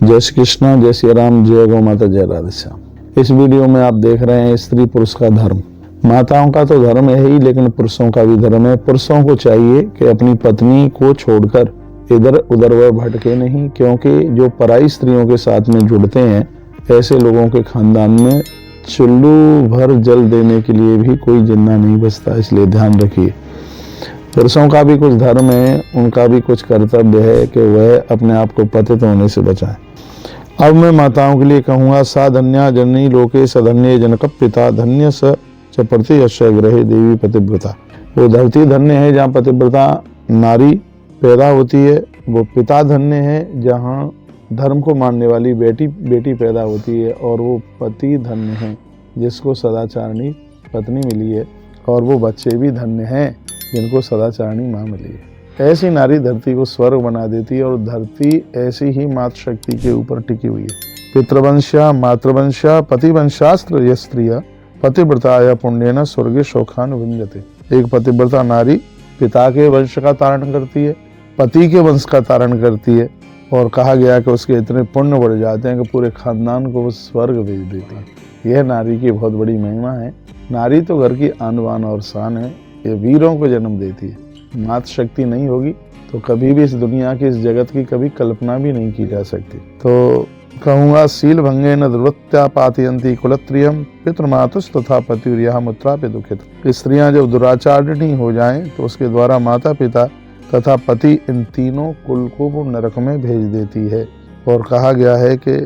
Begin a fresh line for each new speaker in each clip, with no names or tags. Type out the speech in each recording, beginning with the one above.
जय श्री कृष्णा, जय श्री राम, जय गौ माता, जय राधे श्याम। इस वीडियो में आप देख रहे हैं स्त्री पुरुष का धर्म। माताओं का तो धर्म है ही, लेकिन पुरुषों का भी धर्म है। पुरुषों को चाहिए कि अपनी पत्नी को छोड़कर इधर उधर वह भटके नहीं, क्योंकि जो पराई स्त्रियों के साथ में जुड़ते हैं ऐसे लोगों के खानदान में चुल्लू भर जल देने के लिए भी कोई जिंदा नहीं बचता। इसलिए ध्यान रखिए, पुरुषों का भी कुछ धर्म है, उनका भी कुछ कर्तव्य है कि वह अपने आप को पतित होने से बचाएं। अब मैं माताओं के लिए कहूँगा, सा धन्या जननी लोके सधन्य जनक पिता धन्य स प्रति यश्य ग्रहे देवी पतिव्रता। वो धरती धन्य है जहाँ पतिव्रता नारी पैदा होती है, वो पिता धन्य है जहाँ धर्म को मानने वाली बेटी पैदा होती है, और वो पति धन्य है जिसको सदाचारणी पत्नी मिली है, और वो बच्चे भी धन्य हैं जिनको सदाचारणी माँ मिली है। ऐसी नारी धरती को स्वर्ग बना देती है, और धरती ऐसी ही मातृशक्ति के ऊपर टिकी हुई है। पितृवंशा मातृवंशा पतिवंशास्त्र ये स्त्रिया पतिव्रताया पुण्येन स्वर्गे शोखान विंजते। एक पतिव्रता नारी पिता के वंश का तारण करती है, पति के वंश का तारण करती है, और कहा गया कि उसके इतने पुण्य बढ़ जाते हैं कि पूरे खानदान को वो स्वर्ग भेज देती है। यह नारी की बहुत बड़ी महिमा है। नारी तो घर की आन बान और शान है, ये वीरों को जन्म देती है। मातृ शक्ति नहीं होगी तो कभी भी इस दुनिया की, इस जगत की कभी कल्पना भी नहीं की जा सकती। तो कहूँगा, शील भंगेन दुर्वृत्त्या पातयन्ति कुलत्रियम पितृमातुस् तथा पतिर्यः मुत्रापि दुखित। स्त्रियां जब दुराचारिणी हो जाएं तो उसके द्वारा माता पिता तथा पति इन तीनों कुल को वो नरक में भेज देती है, और कहा गया है कि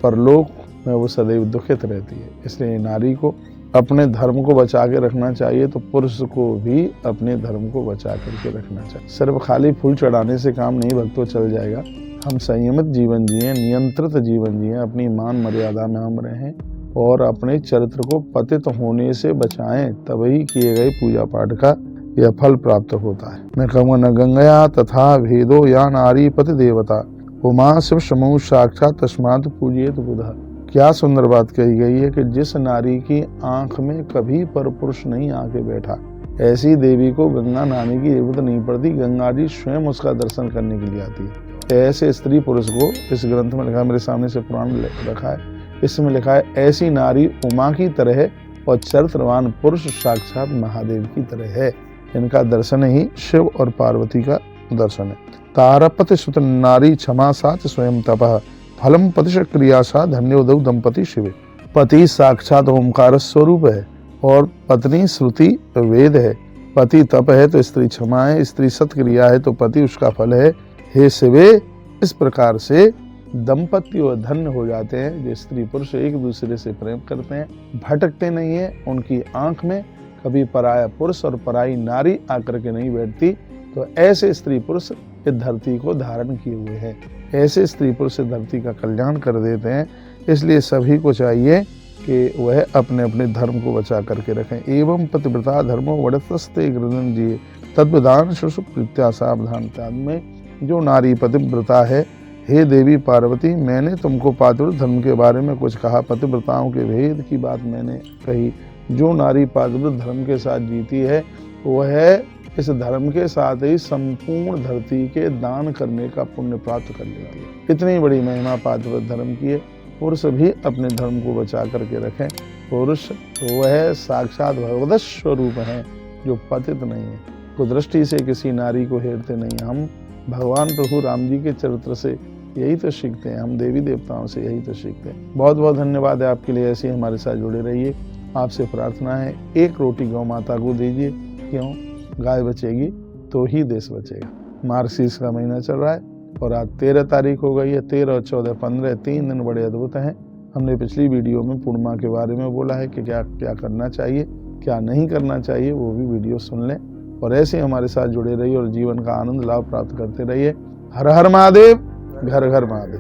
परलोक में वो सदैव दुखित रहती है। इसलिए नारी को अपने धर्म को बचा के रखना चाहिए, तो पुरुष को भी अपने धर्म को बचा करके रखना चाहिए। सिर्फ खाली फूल चढ़ाने से काम नहीं, भक्तों चल जाएगा। हम संयमित जीवन जिए, नियंत्रित जीवन जिए, अपनी मान मर्यादा में हम रहें और अपने चरित्र को पतित होने से बचाएं, तभी किए गए पूजा पाठ का यह फल प्राप्त होता है। मैं कहूँगा, न गंगया तथा भेदो या नारी पति देवता उमा शिव समूह साक्षात तस्मात् पूजियेत बुधा। क्या सुंदर बात कही गई है कि जिस नारी की आंख में कभी पर पुरुष नहीं आके बैठा, ऐसी देवी को गंगा नहाने की जरूरत नहीं पड़ती। गंगा जी स्वयं उसका दर्शन करने के लिए आती है। ऐसे स्त्री पुरुष को इस ग्रंथ में लिखा, मेरे सामने से पुराण रखा है, इसमें लिखा है, ऐसी नारी उमा की तरह और चरित्रवान पुरुष साक्षात महादेव की तरह है। इनका दर्शन ही शिव और पार्वती का दर्शन है। तारपति सुत नारी क्षमा साच स्वयं तपः फलम पतिश क्रिया सा धन्योदौ दंपति शिवे। पति साक्षात ओंकार स्वरूप है, और पत्नी श्रुति वेद है। पति तप है तो स्त्री क्षमा है, स्त्री सत्क्रिया है तो पति उसका फल है। हे शिवे, इस प्रकार से दंपति और धन्य हो जाते हैं जो स्त्री पुरुष एक दूसरे से प्रेम करते हैं, भटकते नहीं है। उनकी आंख में कभी पराया पुरुष और पराई नारी आकर के नहीं बैठती। तो ऐसे स्त्री पुरुष इस धरती को धारण किए हुए हैं, ऐसे स्त्री पुरुष धरती का कल्याण कर देते हैं। इसलिए सभी को चाहिए कि वह अपने अपने धर्म को बचा करके रखें। एवं पतिव्रता धर्मो वड़तस्ते गृदन जी तद्विधान सुप्रीत्या सावधान। में जो नारी पतिव्रता है, हे देवी पार्वती, मैंने तुमको पातिव्रत धर्म के बारे में कुछ कहा, पतिव्रताओं के भेद की बात मैंने कही। जो नारी पातिव्रत धर्म के साथ जीती है, वह इस धर्म के साथ ही संपूर्ण धरती के दान करने का पुण्य प्राप्त कर लेती है। इतनी बड़ी महिमा पातिव्रत धर्म की है। पुरुष भी अपने धर्म को बचा करके रखें। पुरुष वह साक्षात भगवत स्वरूप है जो पतित नहीं है, कुदृष्टि से किसी नारी को हेरते नहीं। हम भगवान प्रभु राम जी के चरित्र से यही तो सीखते हैं, हम देवी देवताओं से यही तो सीखते हैं। बहुत बहुत धन्यवाद है आपके लिए। ऐसे हमारे साथ जुड़े रहिए। आपसे प्रार्थना है, एक रोटी गौ माता को दीजिए। क्यों? गाय बचेगी तो ही देश बचेगा। मार्गशीर्ष का महीना चल रहा है और आज 13 तारीख हो गई है। 13, 14, 15 3 दिन बड़े अद्भुत हैं। हमने पिछली वीडियो में पूर्णिमा के बारे में बोला है कि क्या क्या करना चाहिए, क्या नहीं करना चाहिए, वो भी वीडियो सुन लें। और ऐसे हमारे साथ जुड़े रहिए और जीवन का आनंद लाभ प्राप्त करते रहिए। हर हर महादेव, घर घर महादेव।